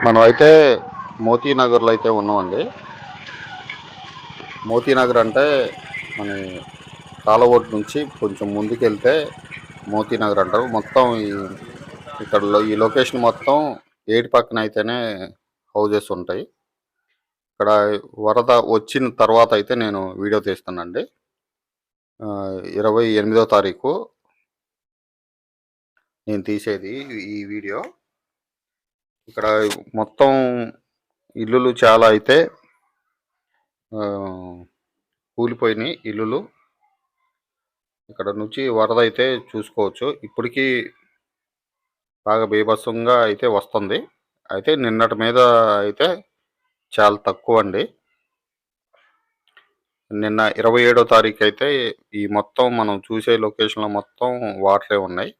మనం అయితే మోతీనగర్లో అయితే ఉన్నామండి. మోతీనగర్ అంటే మన కాలవోటు నుంచి కొంచెం ముందుకెళ్తే మోతీనగర్ అంటారు. మొత్తం ఇక్కడ ఈ లొకేషన్ మొత్తం ఏటి పక్కన అయితేనే హౌజెస్ ఉంటాయి. ఇక్కడ వరద వచ్చిన తర్వాత అయితే నేను వీడియో తీస్తానండి. 28వ తారీఖు నేను తీసేది ఈ వీడియో. ఇక్కడ మొత్తం ఇల్లులు చాలా అయితే కూలిపోయినాయి ఇల్లులు. ఇక్కడ నుంచి వరద అయితే చూసుకోవచ్చు. ఇప్పటికీ బాగా బీభత్సంగా అయితే వస్తుంది. అయితే నిన్నటి మీద అయితే చాలా తక్కువ అండి. నిన్న 27వ తారీఖు అయితే ఈ మొత్తం మనం చూసే లొకేషన్లో మొత్తం వాటరే ఉన్నాయి.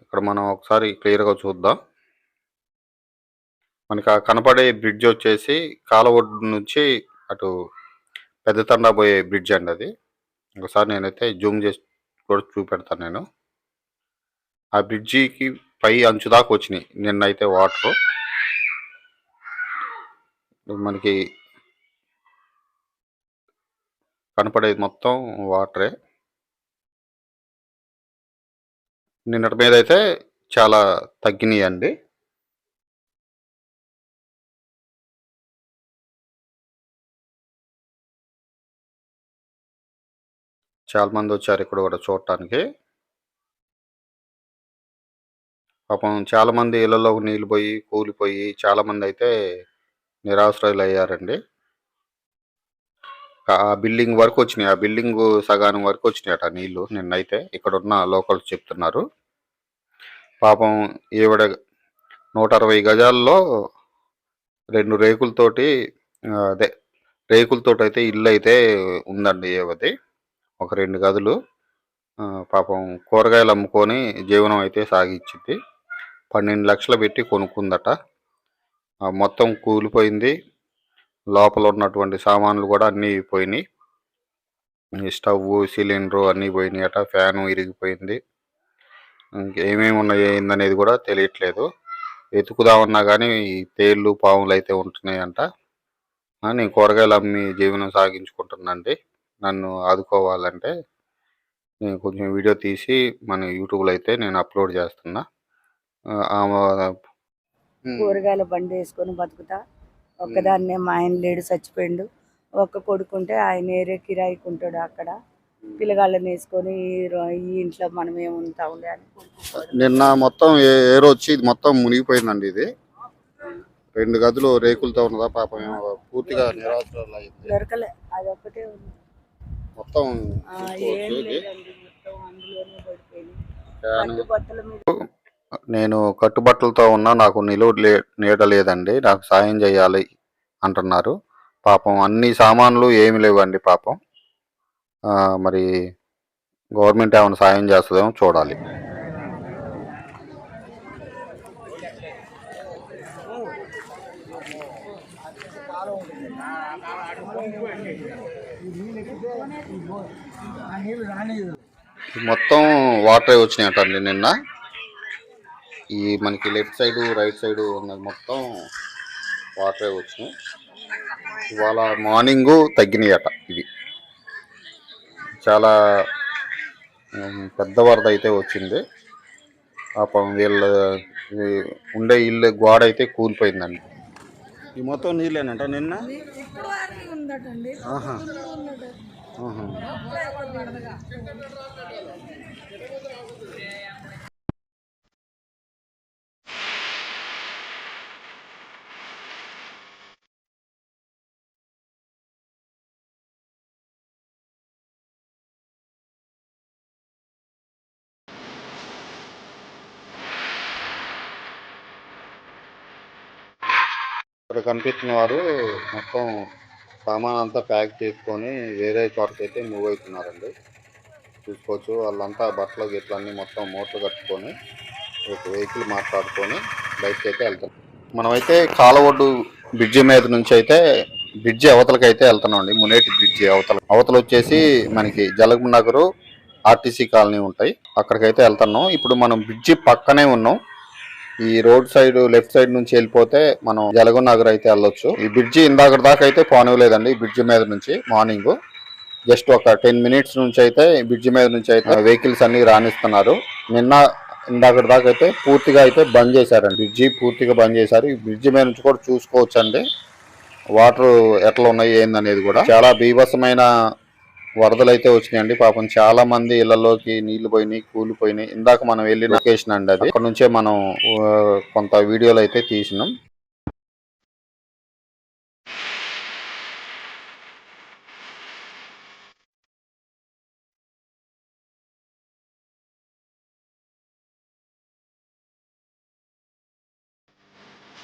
ఇక్కడ మనం ఒకసారి క్లియర్గా చూద్దాం. మనకి ఆ కనపడే బ్రిడ్జ్ వచ్చేసి కాలవొడ్డు నుంచి అటు పెద్ద తండా పోయే బ్రిడ్జ్ అండి అది. ఒకసారి నేనైతే జూమ్ చేసి కూడా చూపెడతాను నేను. ఆ బ్రిడ్జికి పై అంచు దాకా వచ్చినాయి నిన్నైతే వాటర్. మనకి కనపడేది మొత్తం వాటరే. నిన్నటి మీద అయితే చాలా తగ్గినాయి అండి. చాలా మంది వచ్చారు ఇక్కడ కూడా చూడటానికి. పాపం చాలా మంది ఇళ్లలోకి నీళ్ళు పోయి కూలిపోయి చాలా మంది అయితే నిరాశ్రయులు అయ్యారండి. ఆ బిల్డింగ్ వరకు వచ్చినాయి. ఆ బిల్డింగ్ సగానం వరకు వచ్చినాయట నీళ్లు నిన్నైతే ఇక్కడున్న లోకల్స్ చెప్తున్నారు. పాపం ఈవిడ 160 గజాల్లో 2 రేకులతోటి అదే రేకులతోటి అయితే ఇల్లు అయితే ఉందండి. ఏవది ఒక 2 గదులు. పాపం కూరగాయలు అమ్ముకొని జీవనం అయితే సాగించింది. 12 లక్షలు పెట్టి కొనుక్కుందట. మొత్తం కూలిపోయింది. లోపల ఉన్నటువంటి సామాన్లు కూడా అన్నీ పోయినాయి. స్టవ్, సిలిండరు అన్నీ పోయినాయి అట. ఫ్యాను ఇరిగిపోయింది. ఇంకేమేమి ఉన్నాయి ఏందనేది కూడా తెలియట్లేదు. వెతుకుదామన్నా కానీ తేళ్ళు పాములు అయితే ఉంటున్నాయి అంట. నేను కూరగాయలు అమ్మి జీవనం సాగించుకుంటున్నాండి, నన్ను ఆదుకోవాలంటే నేను కొంచెం వీడియో తీసి మన యూట్యూబ్లో అయితే నేను అప్లోడ్ చేస్తున్నా. కూరగాయల బండి వేసుకొని బతుకుతా. ఒక్కదాన్నే, మా ఆయన లేడు, చచ్చిపోయిండు. ఒక్క కొడుకుంటే ఆయన ఏరే కిరాయికుంటాడు అక్కడ. పిల్లగాళ్ళని వేసుకొని ఈ ఇంట్లో మనం ఏముంటా ఉండే అని. నిన్న మొత్తం ఏరో వచ్చి ఇది మొత్తం మునిగిపోయిందండి. ఇది 2 గదులు రేకులతో ఉన్నదా. పాపం పూర్తిగా నిరాశ్రయాలు అయింది. దొరకలే, అది ఒక్కటే ఉంది మొత్తం. అందులోనే పడిపోయింది. నేను కట్టుబట్టలతో ఉన్నా, నాకు నీడ లేదండి, నాకు సాయం చేయాలి అంటున్నారు. పాపం అన్ని సామాన్లు ఏమి లేవండి పాపం. మరి గవర్నమెంట్ ఏమైనా సాయం చేస్తుందేమో చూడాలి. మొత్తం వాటరే వచ్చినాయటండి నిన్న. ఈ మనకి లెఫ్ట్ సైడు రైట్ సైడు ఉన్నది మొత్తం వాటరే వచ్చినాయి. ఇవాళ మార్నింగు తగ్గినాయట. ఇది చాలా పెద్ద వరద అయితే వచ్చింది. పాపం వీళ్ళ ఉండే ఇల్లు గోడ అయితే కూలిపోయిందండి. ఈ మొత్తం నీళ్ళేనంట నిన్న. ఇక్కడ కనిపిస్తున్న వారు మొత్తం సామాన్ అంతా ప్యాక్ చేసుకొని వేరే చోటకైతే మూవ్ అవుతున్నారండి. చూసుకోవచ్చు, వాళ్ళంతా బట్టలు గిట్లన్నీ మొత్తం మూటలు కట్టుకొని ఒక వెహికల్ మాట్లాడుకొని బయటకి అయితే వెళ్తాం. మనమైతే కాలవొడ్డు బ్రిడ్జి మీద నుంచి అయితే బ్రిడ్జి అవతలకి అయితే వెళ్తున్నాం అండి. మునేటి బ్రిడ్జి అవతల వచ్చేసి మనకి జలగం నగరు, ఆర్టీసీ కాలనీ ఉంటాయి. అక్కడికైతే వెళ్తున్నాం. ఇప్పుడు మనం బ్రిడ్జి పక్కనే ఉన్నాం. ఈ రోడ్ సైడ్ లెఫ్ట్ సైడ్ నుంచి వెళ్ళిపోతే మనం జలగం నగర్ అయితే వెళ్ళొచ్చు. ఈ బ్రిడ్జి ఇందాక దాకా అయితే పోనివ్వలేదండి. ఈ బ్రిడ్జి మీద నుంచి మార్నింగ్ జస్ట్ ఒక 10 మినిట్స్ నుంచి అయితే ఈ బ్రిడ్జి మీద నుంచి అయితే వెహికల్స్ అన్ని రాణిస్తున్నారు. నిన్న ఇందాక దాకా అయితే పూర్తిగా అయితే బంద్ చేశారండి. బ్రిడ్జి పూర్తిగా బంద్ చేశారు. ఈ బ్రిడ్జి మీద నుంచి కూడా చూసుకోవచ్చు అండి వాటర్ ఎట్లా ఉన్నాయి ఏందనేది కూడా. చాలా బీభత్సమైన వరదలు అయితే వచ్చినాయండి. పాపం చాలా మంది ఇళ్లలోకి నీళ్లు పోయినాయి, కూలిపోయినాయి. ఇందాక మనం వెళ్ళిన లొకేషన్ అండి అది. అక్కడ నుంచే మనం కొంత వీడియోలు అయితే తీసినాం.